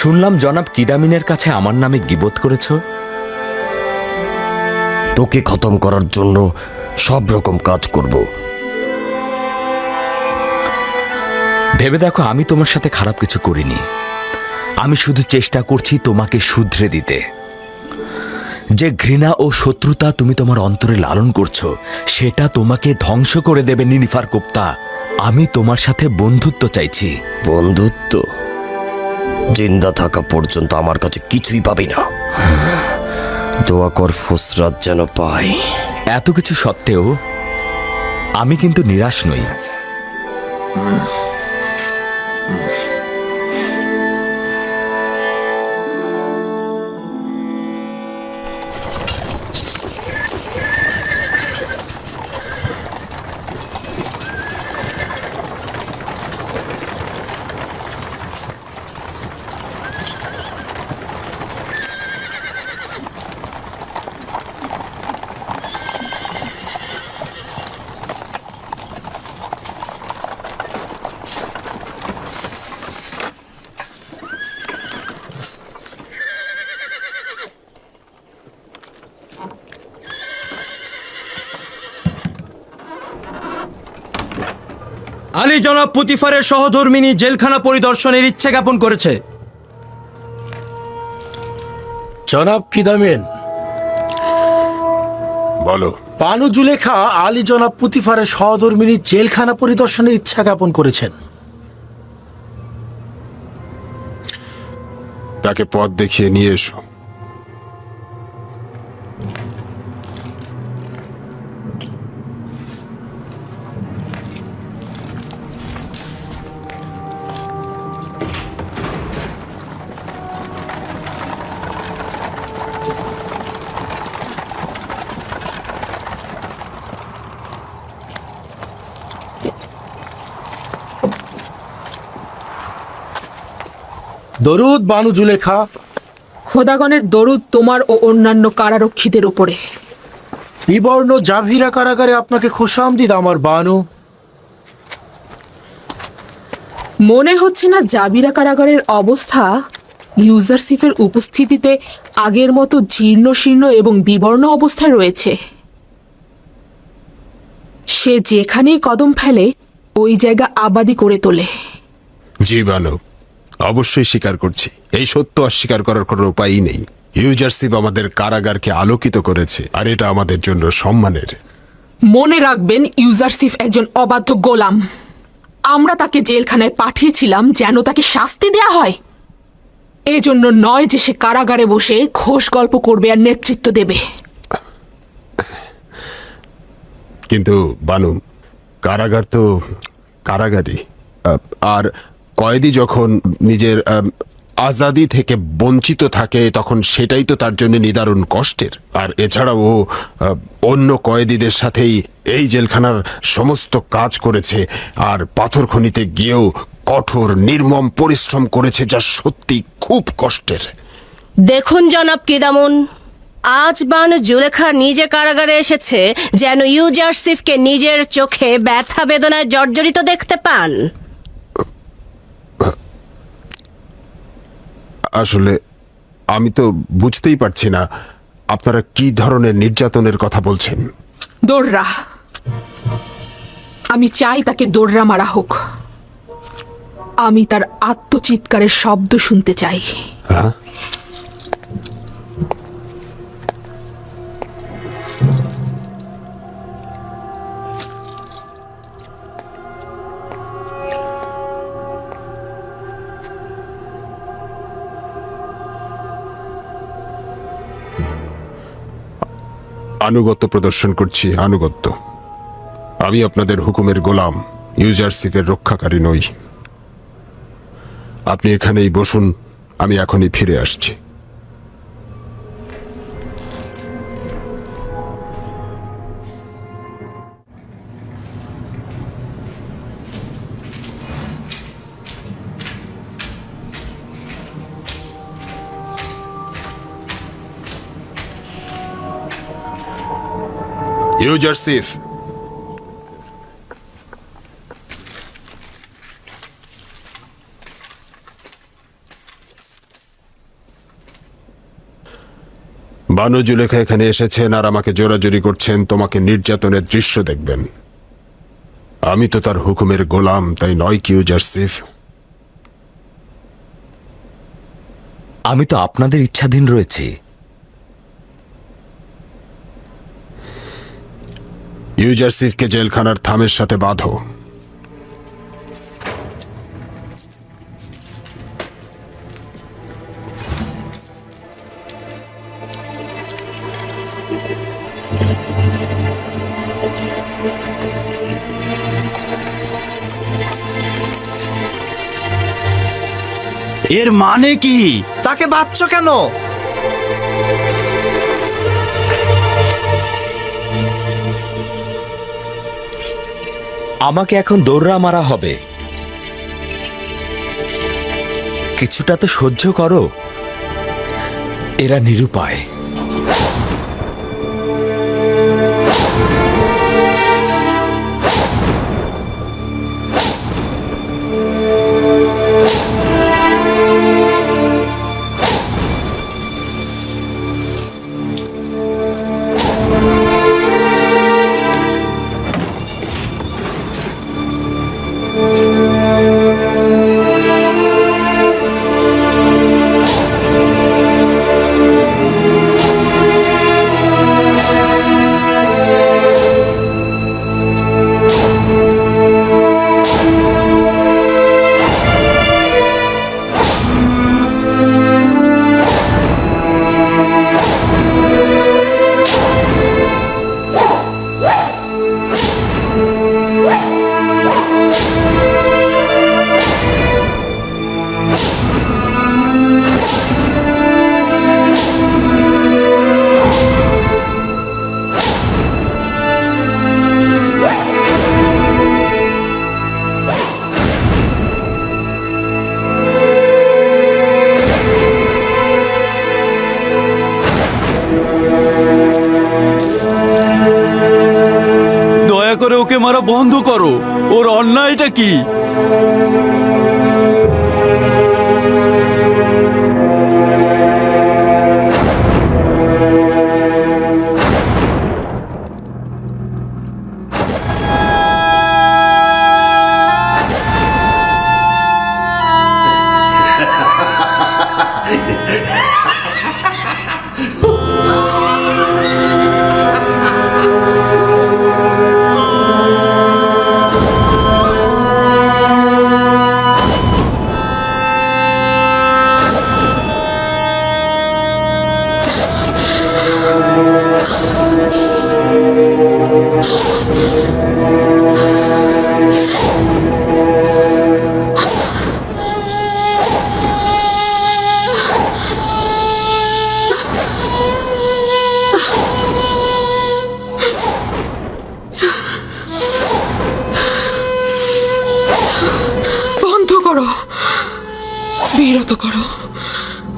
শুনলাম জনাব কিদামিনের কাছে আমার নামে গীবত করেছ। তোকে খতম করার জন্য সব রকম কাজ করব। ভেবে দেখো, আমি তোমার সাথে খারাপ কিছু করিনি। আমি শুধু চেষ্টা করছি তোমাকে শুধরে দিতে। যে ঘৃণা ও শত্রুতা তুমি তোমার অন্তরে লালন করছো, সেটা তোমাকে ধ্বংস করে দেবে নিনিফার কুপ্তা। আমি তোমার সাথে বন্ধুত্ব চাইছি। বন্ধুত্ব? জিন্দা থাকা পর্যন্ত আমার কাছে কিছুই পাবি না। দোয়া কর ফুসরাত যেন পাই। এত কিছু সত্ত্বেও আমি কিন্তু নিরাশ নই। আলী জনাব পুতিফারের সহধর্মিনী জেলখানা পরিদর্শনের ইচ্ছে জ্ঞাপন করেছে। জনাব কিদামেন, বলো। বানু জুলেখা আলী জনাব পুতিফারের সহধর্মিনী জেলখানা পরিদর্শনের ইচ্ছা জ্ঞাপন করেছেন। তাকে পথ দেখিয়ে নিয়ে এসো। দরুদ বানু জুলেখা। খোদাগণের দরুদ তোমার ও অন্যান্য কারারক্ষীদের উপরে। বিবর্ণ জাভিরা কারাগারে আপনাকে খোশামদিদ আমার বানু। মনে হচ্ছে না জাবিরা কারাগারের অবস্থা ইউজারসিফের উপস্থিতিতে আগের মতো জীর্ণ শীর্ণ এবং বিবর্ণ অবস্থায় রয়েছে। সে যেখানেই কদম ফেলে ওই জায়গা আবাদি করে তোলে। জি বানু, অবশ্যই স্বীকার করছি। এই সত্য অস্বীকার করার কোনো উপায়ই নেই। ইউজারশিপ আমাদের কারাগারকে আলোকিত করেছে, আর এটা আমাদের জন্য সম্মানের। মনে রাখবেন, ইউজারসিফ একজন অবাধ্য গোলাম। আমরা তাকে জেলখানায় পাঠিয়েছিলাম যেন তাকে শাস্তি দেয়া হয়, এজন্য নয় যে সে কারাগারে বসে ঘোষ গল্প করবে আর নেতৃত্ব দেবে। কিন্তু বানু, কারাগার তো কারাগারই। আর কয়েদি যখন নিজের আজাদি থেকে বঞ্চিত থাকে, তখন সেটাই তো তার জন্য নিদারুণ কষ্টের। আর এছাড়াও ও অন্য কয়েদিদের সাথেই এই জেলখানার সমস্ত কাজ করেছে, আর পাথর খনিতে গিয়েও কঠোর নির্মম পরিশ্রম করেছে, যা সত্যি খুব কষ্টের। দেখুন জনাব কিদামুন, আজ বানু জুলেখা নিজে কারাগারে এসেছে যেন ইউজারসিফকে নিজের চোখে ব্যথা বেদনায় জর্জরিত দেখতে পান। আসলে আমি তো বুঝতেই পারছি না আপনারা কি ধরনের নির্যাতনের কথা বলছেন। দোররা, আমি চাই তাকে দোররা মারা হোক। আমি তার আত্মচিৎকারের শব্দ শুনতে চাই। হ্যাঁ, আনুগত্য প্রদর্শন করছি, আনুগত্য। আমি আপনাদের হুকুমের গোলাম, ইউজারশিপের রক্ষাকারী নই। আপনি এখানেই বসুন, আমি এখনই ফিরে আসছি। ইউজারশিপ, বানু জুলেখা এখানে এসেছেন আর আমাকে জোরাজুরি করছেন তোমাকে নির্যাতনের দৃশ্য দেখবেন। আমি তো তার হুকুমের গোলাম, তাই নয় কি ইউজারসিফ? আমি তো আপনাদের ইচ্ছাধীন রয়েছি। ইউজারসিফকে জেলখানার থামের সাথে বাঁধো। এর মানে কি? তাকে বাঁধছো কেন? আমাকে এখন দৌড়া মারা হবে। কিছুটা তো সহ্য করো। এরা নিরুপায়। দয়া করে ওকে মারা বন্ধ করো। ওর অন্যায়টা কি? বন্ধ করো, বিরত করো,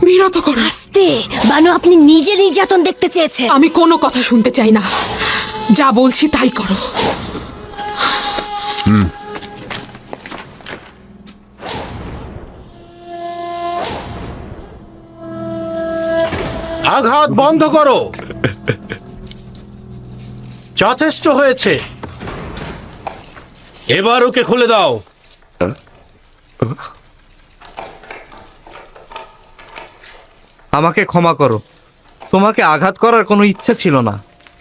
বিরত করো। আস্তে, বানু আপনি নিজে নির্যাতন দেখতে চেয়েছে। আমি কোনো কথা শুনতে চাই না। যা বলছি তাই করো। আঘাত বন্ধ করো। যথেষ্ট হয়েছে, এবার ওকে খুলে দাও। আমাকে ক্ষমা করো। তোমাকে আঘাত করার কোনো ইচ্ছা ছিল না,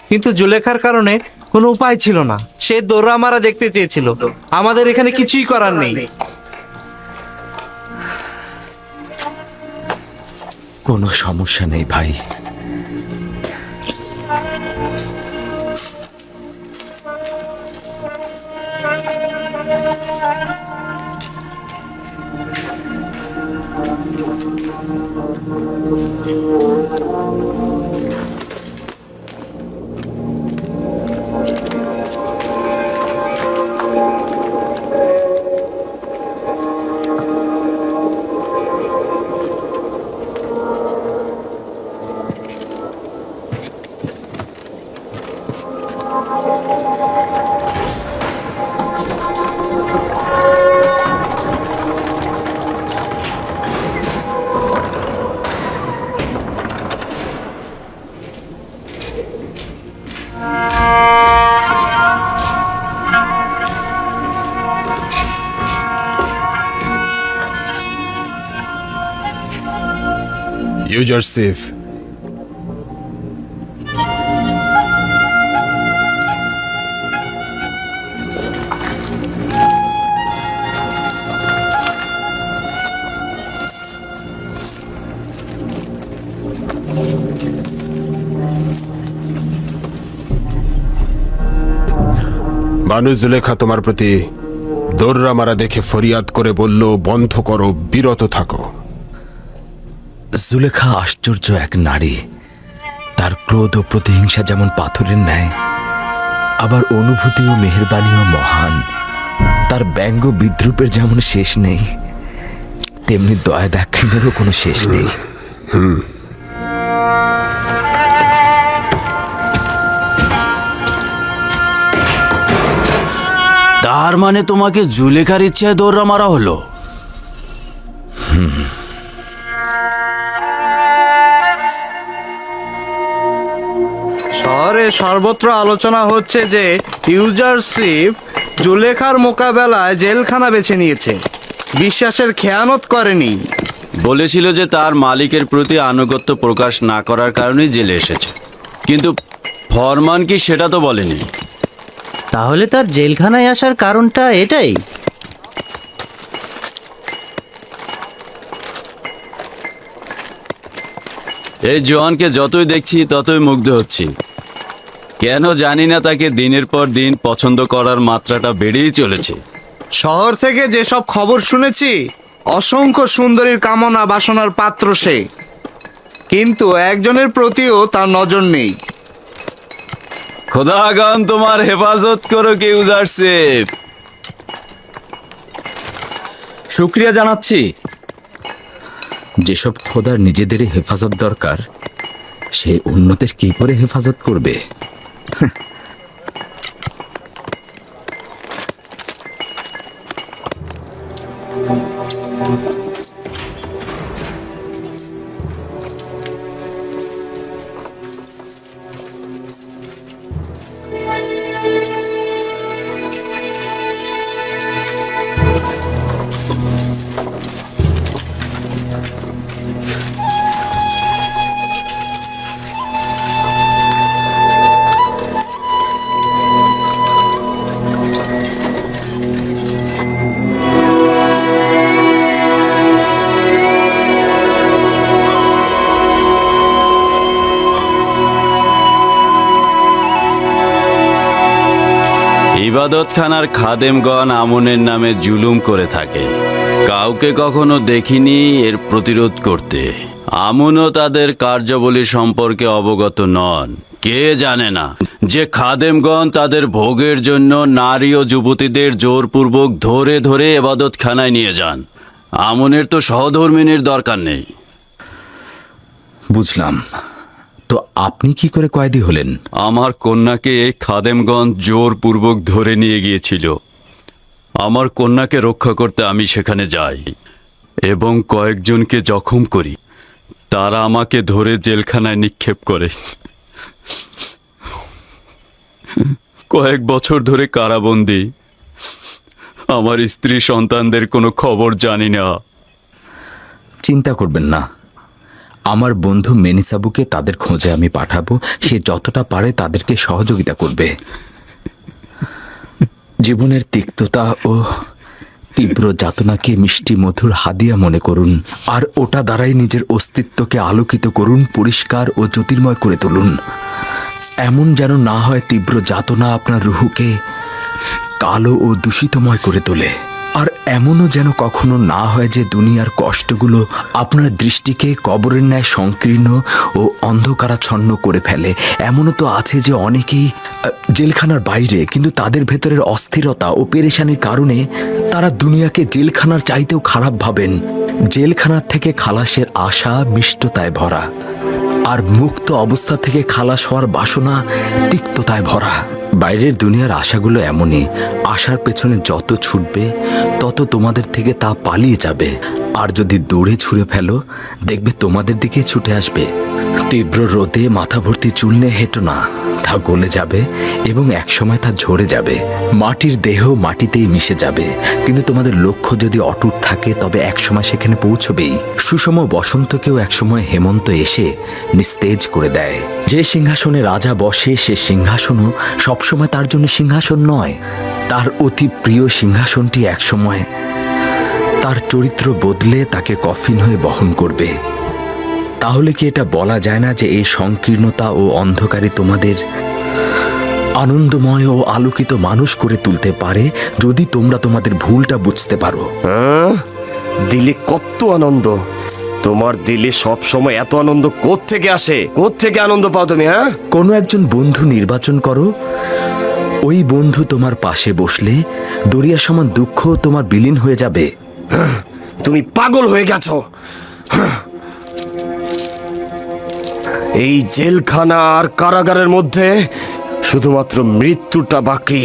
কিন্তু জুলেখার কারণে কোনো উপায় ছিল না। সে দৌড়া মারা দেখতে চেয়েছিল। আমাদের এখানে কিছুই করার নেই। কোনো সমস্যা নেই ভাই। ইউজারসিফ, বানু জুলেখা তোমার প্রতি দৌড়া মারা দেখে ফরিয়াদ করে বলল, বন্ধ করো, বিরত থাকো। জুলেখা আশ্চর্য এক নারী। তার ক্রোধ ও প্রতিহিংসা যেমন পাথরের ন্যায়, আবার অনুভূতি ও মেহেরবানিও মহান। তার ব্যঙ্গ বিদ্রুপের যেমন শেষ নেই, তেমনি দয়া দাক্ষিণ্যেরও কোনো শেষ নেই। তার মানে তোমাকে জুলেখার ইচ্ছায় দৌড়া মারা হলো? শহরে সর্বত্র আলোচনা হচ্ছে যে ইউজারশিপ জুলেখার মোকাবেলায় জেলখানা বেছে নিয়েছে, বিশ্বাসের খেয়ানত করেনি। বলেছিল যে তার মালিকের প্রতি আনুগত্য প্রকাশ না করার কারণেই জেলে এসেছে, কিন্তু ফরমান কি সেটা তো বলেনি। তাহলে তার জেলখানায় আসার কারণটা এটাই? এই জোয়ানকে যতই দেখছি ততই মুগ্ধ হচ্ছি। কেন জানি না, তাকে দিনের পর দিন পছন্দ করার মাত্রাটা বেড়েই চলেছে। শহর থেকে যেসব খবর শুনেছি, অসংখ্য সুন্দরীর কামনা বাসনার পাত্র সে, কিন্তু একজনের প্রতিও তার নজর নেই। খোদাগান তোমার হেফাজত করো কি ইউজারশিপ। শুক্রিয়া জানাচ্ছি। যেসব খোদার নিজেদেরই হেফাজত দরকার, সে অন্যদের কি করে হেফাজত করবে? ইবাদতখানার খাদেমগণ আমনের নামে জুলুম করে থাকে। কাউকে কখনো দেখিনি এর প্রতিরোধ করতে। আমনও তাদের কার্যাবলী সম্পর্কে অবগত নন। কে জানে না যে খাদেমগণ তাদের ভোগের জন্য নারী ও যুবতীদের জোরপূর্বক ধরে ধরে ইবাদতখানায় নিয়ে যান। আমনের তো সহধর্মিনীর দরকার নেই। বুঝলাম। তো আপনি কি করে কয়েদি হলেন? আমার কন্যাকে এই খাদেমগণ জোরপূর্বক ধরে নিয়ে গিয়েছিল। আমার কন্যাকে রক্ষা করতে আমি সেখানে যাই এবং কয়েকজনকে জখম করি। তারা আমাকে ধরে জেলখানায় নিক্ষেপ করে। কয়েক বছর ধরে কারাবন্দী। আমার স্ত্রী সন্তানদের কোনো খবর জানি না। চিন্তা করবেন না, আমার বন্ধু মেনিসাবুকে তাদের খোঁজে আমি পাঠাবো। সে যতটা পারে তাদেরকে সহযোগিতা করবে। জীবনের তিক্ততা ও তীব্র যাতনাকে মিষ্টি মধুর হাদিয়া মনে করুন, আর ওটা দ্বারাই নিজের অস্তিত্বকে আলোকিত করুন, পরিষ্কার ও জ্যোতির্ময় করে তুলুন। এমন যেন না হয় তীব্র যাতনা আপনার রুহুকে কালো ও দূষিতময় করে তোলে, আর এমনও যেন কখনো না হয় যে দুনিয়ার কষ্টগুলো আপনার দৃষ্টিকে কবরের ন্যায় সংকীর্ণ ও অন্ধকারাচ্ছন্ন করে ফেলে। এমনও তো আছে যে অনেকেই জেলখানার বাইরে, কিন্তু তাদের ভেতরের অস্থিরতা ও পেরেশানির কারণে তারা দুনিয়াকে জেলখানার চাইতেও খারাপ ভাবেন। জেলখানার থেকে খালাসের আশা মিষ্টতায় ভরা, আর মুক্ত অবস্থা থেকে খালাস হওয়ার বাসনা তিক্ততায় ভরা। বাইরের দুনিয়ার আশাগুলো এমনই, আশার পেছনে যত ছুটবে তত তোমাদের থেকে তা পালিয়ে যাবে, আর যদি দৌড়ে ছুঁড়ে ফেলো দেখবে তোমাদের দিকে ছুটে আসবে। তীব্র রোদে মাথা ভর্তি চুল নিয়ে হেঁটো না, তা গলে যাবে এবং একসময় তা ঝরে যাবে। মাটির দেহ মাটিতেই মিশে যাবে, কিন্তু তোমাদের লক্ষ্য যদি অটুট থাকে তবে একসময় সেখানে পৌঁছবেই। সুষম বসন্তকেও একসময় হেমন্ত এসে নিস্তেজ করে দেয়। যে সিংহাসনে রাজা বসে সে সিংহাসনও সবসময় তার জন্য সিংহাসন নয়। তার অতি প্রিয় সিংহাসনটি একসময় তার চরিত্র বদলে তাকে কফিন হয়ে বহন করবে। তাহলে কি এটা বলা যায় না যে এই সংকীর্ণতা ও অন্ধকারে তোমাদের আনন্দময় ও আলোকিত মানুষ করে তুলতে পারে, যদি তোমরা তোমাদের ভুলটা বুঝতে পারো? হ্যাঁ, দিলে কত আনন্দ। তোমার দিলে সব সময় এত আনন্দ কোত্থেকে আসে? কোত্থেকে আনন্দ পাও তুমি? হ্যাঁ, কোনো একজন বন্ধু নির্বাচন করো, ওই বন্ধু তোমার পাশে বসলে দরিয়া সমান দুঃখ তোমার বিলীন হয়ে যাবে। তুমি পাগল হয়ে গেছো। এই জেলখানা আর কারাগারের মধ্যে শুধুমাত্র মৃত্যুটা বাকি।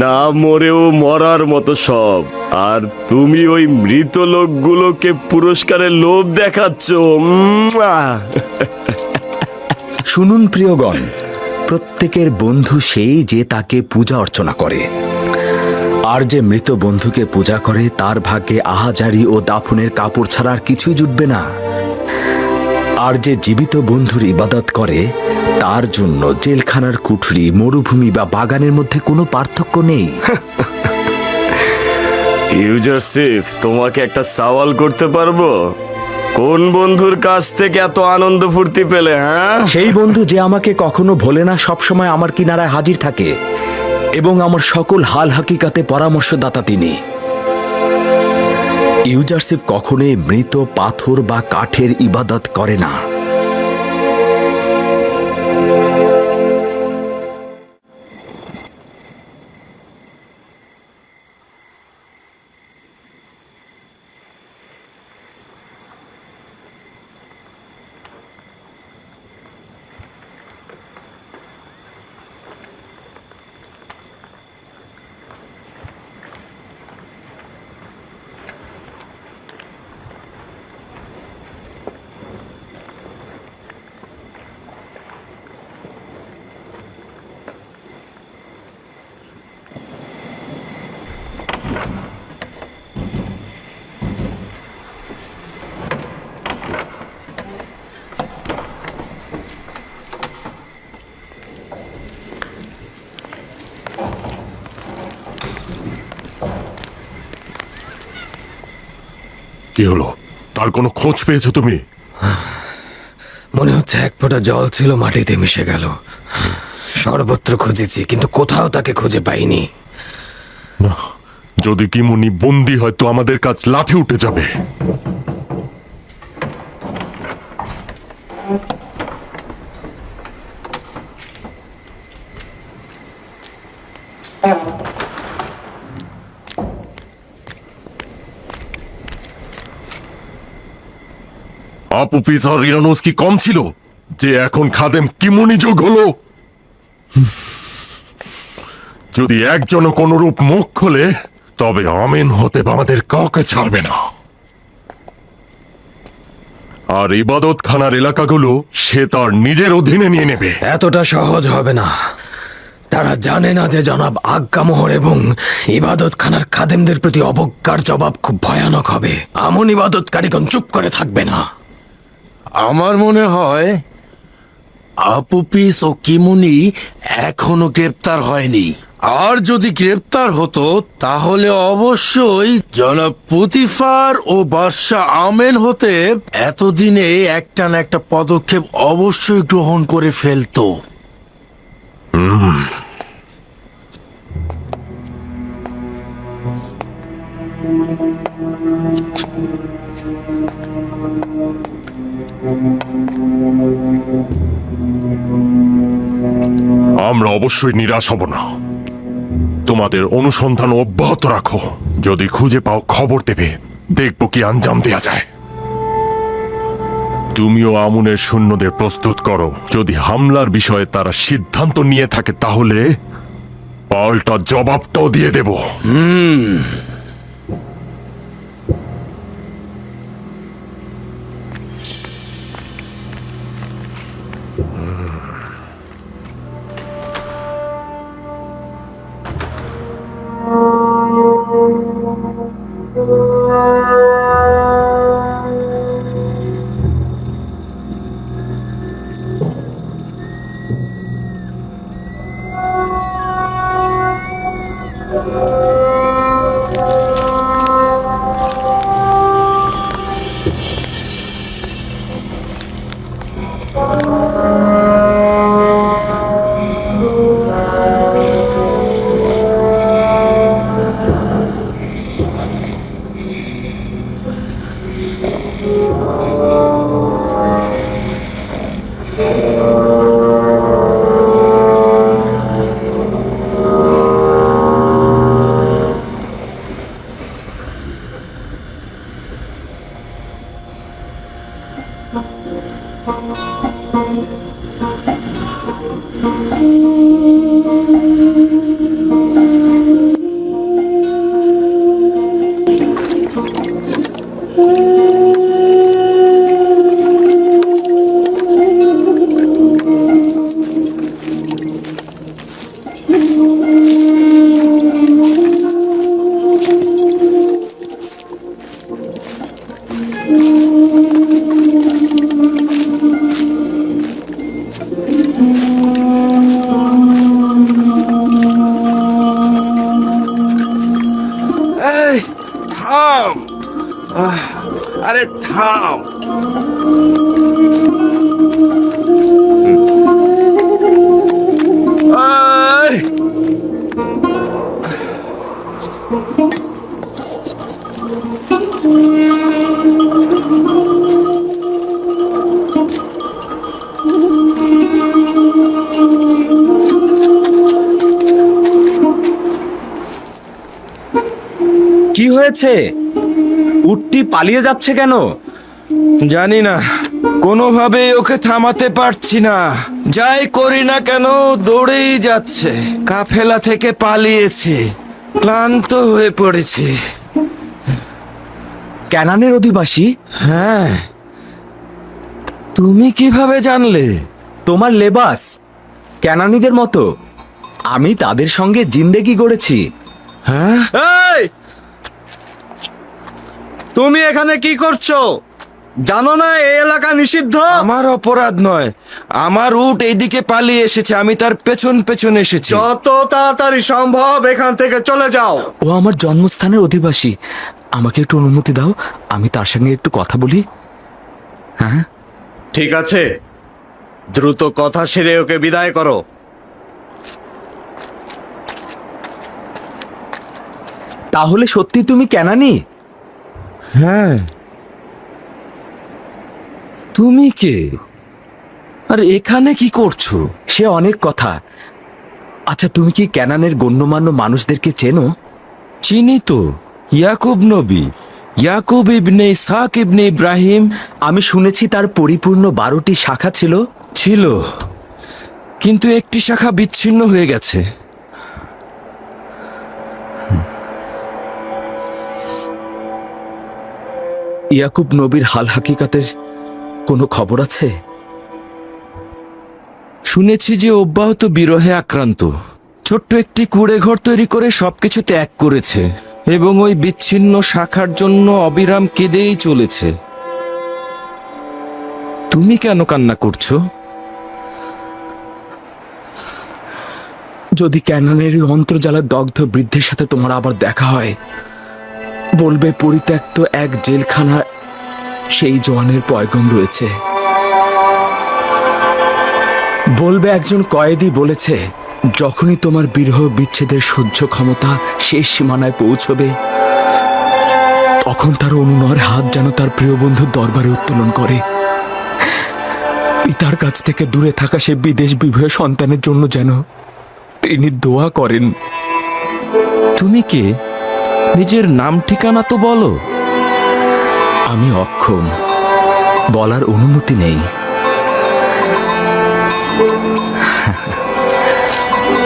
না মরেও মরার মতো সব, আর তুমি ওই মৃত লোকগুলোকে পুরস্কারের লোভ দেখাচ্ছ। শুনুন প্রিয়গণ, প্রত্যেকের বন্ধু সেই যে তাকে পূজা অর্চনা করে, আর যে মৃত বন্ধুকে পূজা করে তার ভাগ্যে আহাজারি ও দাফনের কাপড় ছাড়া আর কিছুই জুটবে না। আর যে জীবিত বন্ধুর ইবাদত করে তার জন্য জেলখানার কুঠরি, মরুভূমি বা বাগানের মধ্যে কোনো পার্থক্য নেই। ইউজারশিপ, তোমাকে একটা সওয়াল করতে পারবো? কোন বন্ধুর কাছ থেকে এত আনন্দ ফুর্তি পেলে? হ্যাঁ, সেই বন্ধু যে আমাকে কখনো ভোলে না, সবসময় আমার কিনারায় হাজির থাকে এবং আমার সকল হাল হাকিকাতে পরামর্শদাতা তিনি। ইউজারশিপ কখনোই মৃত পাথর বা কাঠের ইবাদত করে না। কি হলো? তার কোনো খোঁজ পেয়েছো তুমি? মনে হচ্ছে এক ফোঁটা জল ছিল মাটিতে মিশে গেল। সর্বত্র খুঁজেছি কিন্তু কোথাও তাকে খুঁজে পাইনি। না, যদি কিমুনি বন্দি হয় তো আমাদের কাজ লাঠি উঠে যাবে। আপুপিস আর ইরানোস কি কম ছিল যে এখন খাদেম কিমুনি যোগ হলো? যদি একজনও কোনরূপ মুখ খোলে তবে আমিন হতে আমাদের কাউকে ছাড়বে না। আর ইবাদত খানার এলাকাগুলো সে তার নিজের অধীনে নিয়ে নেবে। এতটা সহজ হবে না। তারা জানে না যে জনাব আজ্ঞামোহর এবং ইবাদত খানার খাদেমদের প্রতি অবজ্ঞার জবাব খুব ভয়ানক হবে। আমন ইবাদতকারীগণ চুপ করে থাকবে না। আমার মনে হয় আপুপিস ও কিমুনি এখনো গ্রেপ্তার হয়নি। আর যদি গ্রেপ্তার হতো তাহলে অবশ্যই জনাব পুতিফার ও বাদশাহ আমেন হতে এতদিনে একটা না একটা পদক্ষেপ অবশ্যই গ্রহণ করে ফেলতো। আমরা অবশ্যই নিরাশ হব না। তোমাদের অনুসন্ধান অব্যাহত রাখো। যদি খুঁজে পাও খবর দেবে, দেখব কি আঞ্জাম দেয়া যায়। তুমিও আমুনের সৈন্যদের প্রস্তুত করো। যদি হামলার বিষয়ে তারা সিদ্ধান্ত নিয়ে থাকে তাহলে পাল্টা জবাবটাও দিয়ে দেব। আরে থাম। আয়! কি হয়েছে? উটটি পালিয়ে যাচ্ছে কেন? জানি না, কোনোভাবে ওকে থামাতে পারছি না। যাই করি না কেন দৌড়েই যাচ্ছে। কাফেলা থেকে পালিয়েছে, ক্লান্ত হয়ে পড়েছে। ক্যানানের অধিবাসী? হ্যাঁ, তুমি কিভাবে জানলে? তোমার লেবাস ক্যানানীদের মতো। আমি তাদের সঙ্গে জিন্দেগি গড়েছি। হ্যাঁ, এই, তুমি এখানে কি করছো? জানো না এই এলাকা নিষিদ্ধ? আমার অপরাধ নয়, আমার উট এইদিকে পালিয়ে এসেছে, আমি তার পেছন পেছন এসেছি। যত তাড়াতাড়ি সম্ভব এখান থেকে চলে যাও। ও আমার জন্মস্থানের অধিবাসী। আমাকে একটু অনুমতি দাও, আমি তার সঙ্গে একটু কথা বলি। হ্যাঁ, ঠিক আছে, দ্রুত কথা সেরে ওকে বিদায় করো। তাহলে সত্যি তুমি ক্যানানি? হ্যাঁ, তুমি কে আর এখানে কি করছো? সে অনেক কথা। আচ্ছা, তুমি কি ক্যানানের গণ্যমান্য মানুষদেরকে চেনো? চিনি তো, ইয়াকুব নবী, ইয়াকুব ইবনে ইসহাক ইবনে ইব্রাহিম। আমি শুনেছি তার পরিপূর্ণ 12টি শাখা ছিল। ছিল, কিন্তু একটি শাখা বিচ্ছিন্ন হয়ে গেছে। ইয়াকুব নবীর হাল হাকিকাতের কোনো খবর আছে? শুনেছি যে অব্যাহত বিরহে আক্রান্ত, ছোট্ট একটি কুঁড়ে ঘর তৈরি করে সবকিছু ত্যাগ করেছে এবং ওই বিচ্ছিন্ন শাখার জন্য অবিরাম কেঁদেই চলেছে। তুমি কেন কান্না করছো? যদি ক্যানানের এই অন্তর্জালের দগ্ধ বৃদ্ধের সাথে তোমার আবার দেখা হয়, বলবে পরিত্যক্ত এক জেলখানা সেই জওয়ানের পয়গম রয়েছে। বলবে একজন কয়েদি বলেছে, যখনই তোমার বিরহ বিচ্ছেদের সহ্য ক্ষমতা শেষ সীমানায় পৌঁছবে, তখন তার অনুনয়ের হাত যেন তার প্রিয় বন্ধুর দরবারে উত্তোলন করে। পিতার কাছ থেকে দূরে থাকা সে বিদেশ বিভূয় সন্তানের জন্য যেন তিনি দোয়া করেন। তুমি কে? নিজের নাম ঠিকানা তো বলো। আমি অক্ষম, বলার অনুমতি নেই।